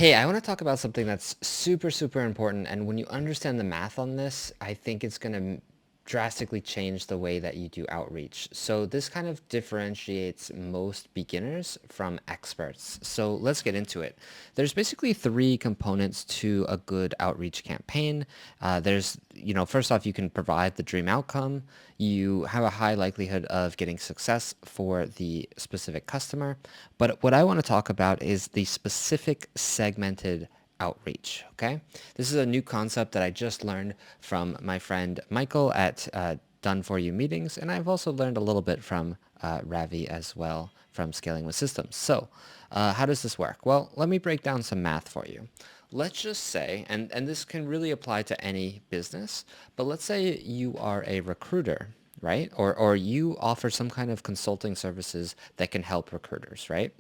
Hey, I want to talk about something that's super, super important. And when you understand the math on this, I think it's going to drastically change the way that you do outreach. So this kind of differentiates most beginners from experts. So let's get into it. There's basically three components to a good outreach campaign. First off, you can provide the dream outcome. You have a high likelihood of getting success for the specific customer. But what I want to talk about is the specific segmented outreach. Okay. This is a new concept that I just learned from my friend Michael at Done For You Meetings. And I've also learned a little bit from Ravi as well from Scaling with Systems. So how does this work? Well, let me break down some math for you. Let's just say, and this can really apply to any business, but let's say you are a recruiter, right? Or you offer some kind of consulting services that can help recruiters, right?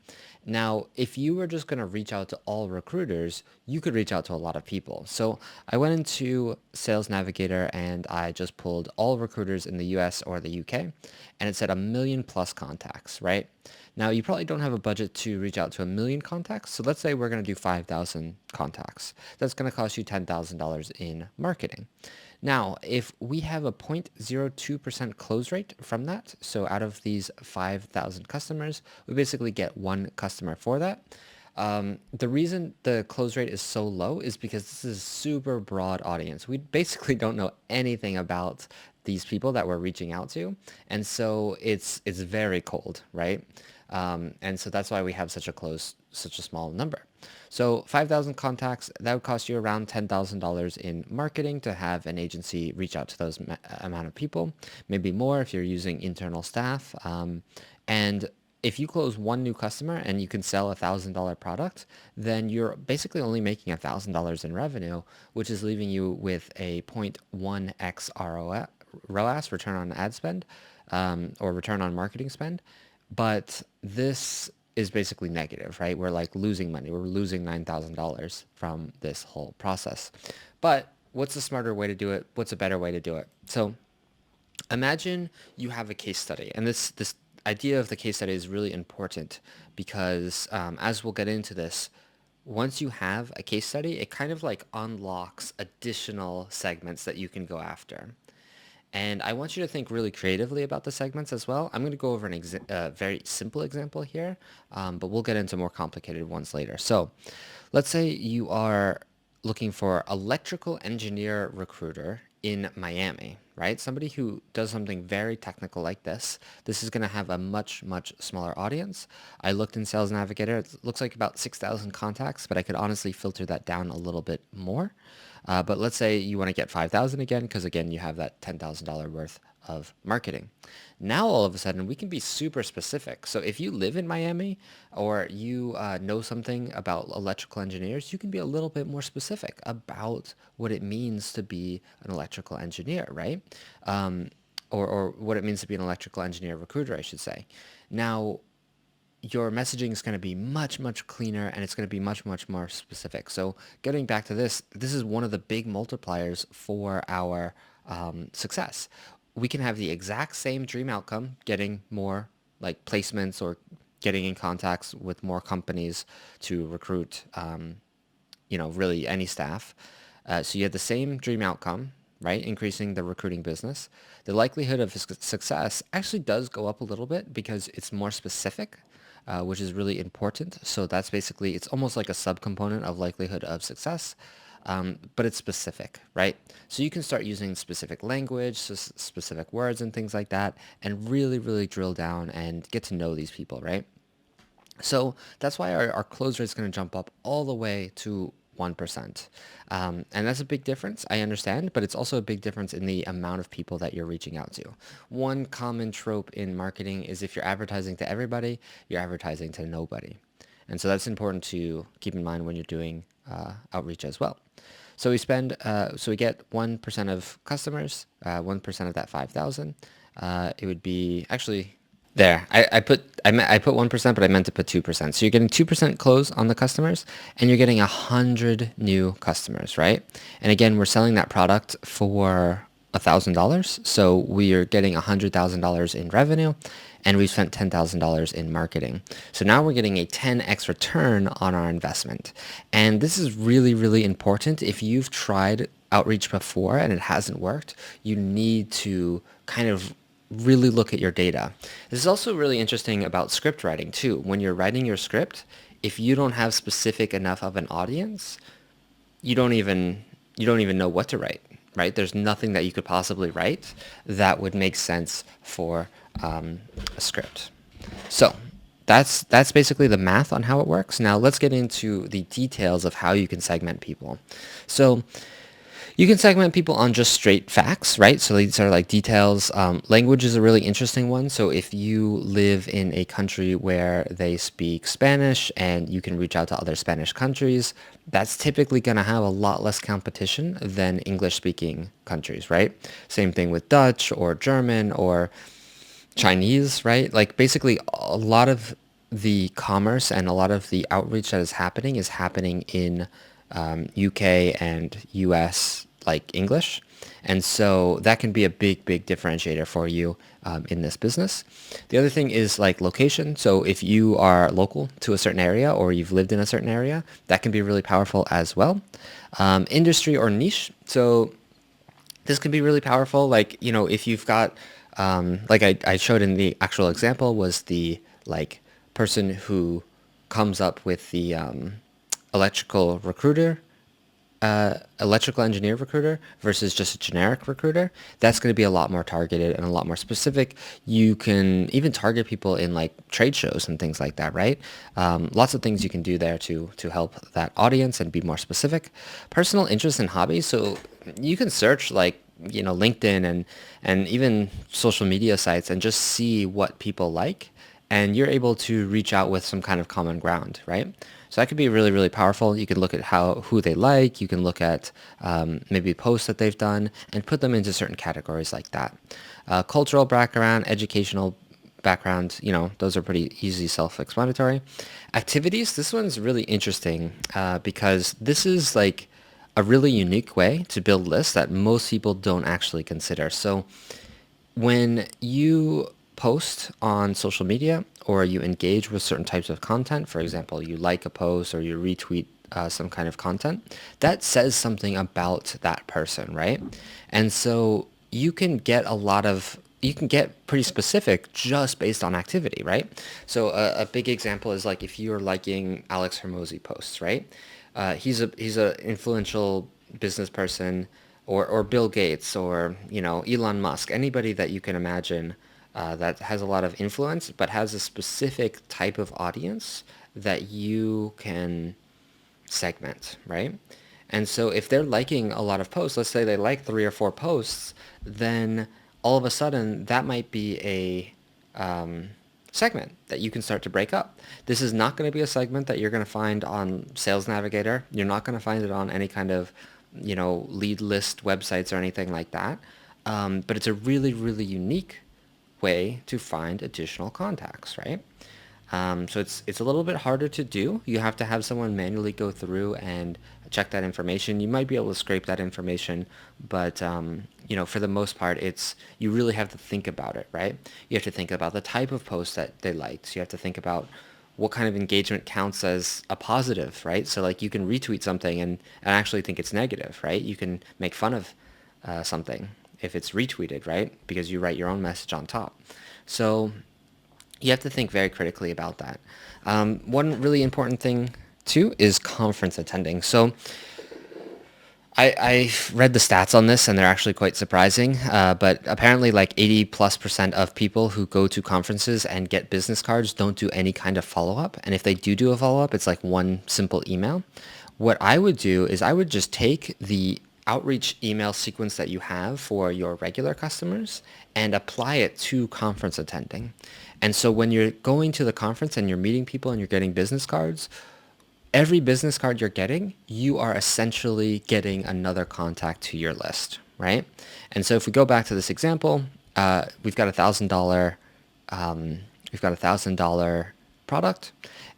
Now, if you were just going to reach out to all recruiters, you could reach out to a lot of people. So I went into Sales Navigator and I just pulled all recruiters in the US or the UK, and it said 1 million+ contacts, right? Now, you probably don't have a budget to reach out to 1 million contacts. So let's say we're going to do 5,000 contacts. That's going to cost you $10,000 in marketing. Now, if we have a 0.02% close rate from that, so out of these 5,000 customers, we basically get one customer for that. The reason the close rate is so low is because this is a super broad audience. We basically don't know anything about these people that we're reaching out to, and so it's very cold, right? And so that's why we have such a small number. So 5,000 contacts, that would cost you around $10,000 in marketing to have an agency reach out to those amount of people, maybe more if you're using internal staff. And if you close one new customer and you can sell $1,000 product, then you're basically only making $1,000 in revenue, which is leaving you with a 0.1x ROAS, return on ad spend, or return on marketing spend. But this is basically negative, right? We're like losing money. We're losing $9,000 from this whole process. But what's a smarter way to do it? What's a better way to do it? So imagine you have a case study, and this idea of the case study is really important because as we'll get into this, once you have a case study, it kind of like unlocks additional segments that you can go after. And I want you to think really creatively about the segments as well. I'm going to go over a very simple example here, but we'll get into more complicated ones later. So let's say you are looking for electrical engineer recruiter in Miami, right? Somebody who does something very technical like this. This is going to have a much, much smaller audience. I looked in Sales Navigator. It looks like about 6,000 contacts, but I could honestly filter that down a little bit more. But let's say you want to get 5,000 again, because again, you have that $10,000 worth of marketing. Now, all of a sudden, we can be super specific. So if you live in Miami or you know something about electrical engineers, you can be a little bit more specific about what it means to be an electrical engineer, right? Or what it means to be an electrical engineer recruiter, I should say. Now, your messaging is going to be much, much cleaner and it's going to be much, much more specific. So getting back to this is one of the big multipliers for our success. We can have the exact same dream outcome, getting more like placements or getting in contacts with more companies to recruit, really any staff. So you have the same dream outcome, right? Increasing the recruiting business. The likelihood of success actually does go up a little bit because it's more specific, which is really important. So that's basically, it's almost like a subcomponent of likelihood of success, but it's specific, right? So you can start using specific language, specific words and things like that, and really, really drill down and get to know these people, right? So that's why our close rate is going to jump up all the way to 1%. And that's a big difference, I understand, but it's also a big difference in the amount of people that you're reaching out to. One common trope in marketing is if you're advertising to everybody, you're advertising to nobody. And so that's important to keep in mind when you're doing outreach as well. So we get 1% of customers, 1% of that 5,000. It would be actually there. I put 1%, but I meant to put 2%. So you're getting 2% close on the customers, and you're getting 100 new customers, right? And again, we're selling that product for $1,000, so we are getting $100,000 in revenue, and we've spent $10,000 in marketing. So now we're getting a 10x return on our investment. And this is really, really important. If you've tried outreach before and it hasn't worked, you need to kind of really look at your data. This is also really interesting about script writing too. When you're writing your script, if you don't have specific enough of an audience, you don't even know what to write, right? There's nothing that you could possibly write that would make sense for a script. So that's basically the math on how it works. Now let's get into the details of how you can segment people. So you can segment people on just straight facts, right? So these are like details. Language is a really interesting one. So if you live in a country where they speak Spanish and you can reach out to other Spanish countries, that's typically going to have a lot less competition than English-speaking countries, right? Same thing with Dutch or German or Chinese, right? Like basically a lot of the commerce and a lot of the outreach that is happening in UK and US like English. And so that can be a big, big differentiator for you in this business. The other thing is like location. So if you are local to a certain area or you've lived in a certain area, that can be really powerful as well. Industry or niche. So this can be really powerful. Like, you know, if you've got, like I showed in the actual example was the like person who comes up with the electrical recruiter, electrical engineer recruiter versus just a generic recruiter. That's going to be a lot more targeted and a lot more specific. You can even target people in like trade shows and things like that, right? Lots of things you can do there to help that audience and be more specific. Personal interests and hobbies. So you can search like, you know, LinkedIn and even social media sites and just see what people like, and you're able to reach out with some kind of common ground, right? So that could be really, really powerful. You can look at who they like. You can look at maybe posts that they've done and put them into certain categories like that. Cultural background, educational background, you know, those are pretty easy, self-explanatory. Activities, this one's really interesting because this is like a really unique way to build lists that most people don't actually consider. So when you post on social media or you engage with certain types of content, for example, you like a post or you retweet some kind of content, that says something about that person, right? And so you can get pretty specific just based on activity, right? So a big example is like if you're liking Alex Hermosi posts, right? He's a influential business person, or Bill Gates, or you know, Elon Musk, anybody that you can imagine that has a lot of influence but has a specific type of audience that you can segment, right? And so if they're liking a lot of posts, let's say they like 3 or 4 posts, then all of a sudden that might be a segment that you can start to break up. This is not going to be a segment that you're going to find on Sales Navigator. You're not going to find it on any kind of, you know, lead list websites or anything like that. But it's a really, really unique way to find additional contacts, right? So it's a little bit harder to do. You have to have someone manually go through and check that information. You might be able to scrape that information, but you know, for the most part, you really have to think about it, right? You have to think about the type of post that they liked. You have to think about what kind of engagement counts as a positive, right? So like you can retweet something and actually think it's negative, right? You can make fun of something if it's retweeted, right? Because you write your own message on top. So you have to think very critically about that. One really important thing too is conference attending. So I read the stats on this and they're actually quite surprising. But apparently like 80+% of people who go to conferences and get business cards don't do any kind of follow-up. And if they do a follow-up, it's like one simple email. What I would do is I would just take the outreach email sequence that you have for your regular customers and apply it to conference attending. And so when you're going to the conference and you're meeting people and you're getting business cards, every business card you're getting, you are essentially getting another contact to your list, right? And so if we go back to this example, we've got $1,000 product.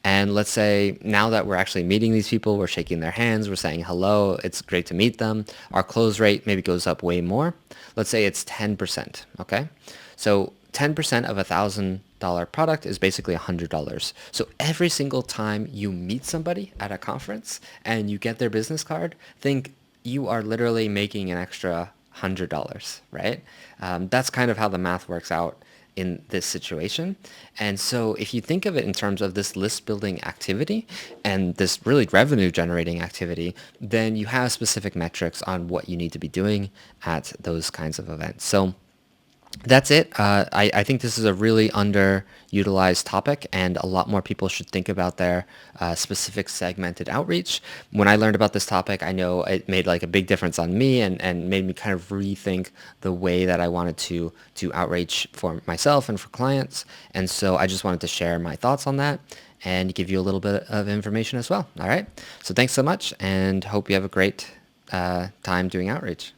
And let's say now that we're actually meeting these people, we're shaking their hands, we're saying hello, it's great to meet them. Our close rate maybe goes up way more. Let's say it's 10%, okay? So 10% of $1,000 product is basically $100. So every single time you meet somebody at a conference and you get their business card, think you are literally making an extra $100, right? That's kind of how the math works out in this situation. And so if you think of it in terms of this list building activity and this really revenue generating activity, then you have specific metrics on what you need to be doing at those kinds of events. So that's it. I think this is a really underutilized topic, and a lot more people should think about their specific segmented outreach. When I learned about this topic, I know it made like a big difference on me, and made me kind of rethink the way that I wanted to outreach for myself and for clients. And so I just wanted to share my thoughts on that and give you a little bit of information as well. All right. So thanks so much, and hope you have a great time doing outreach.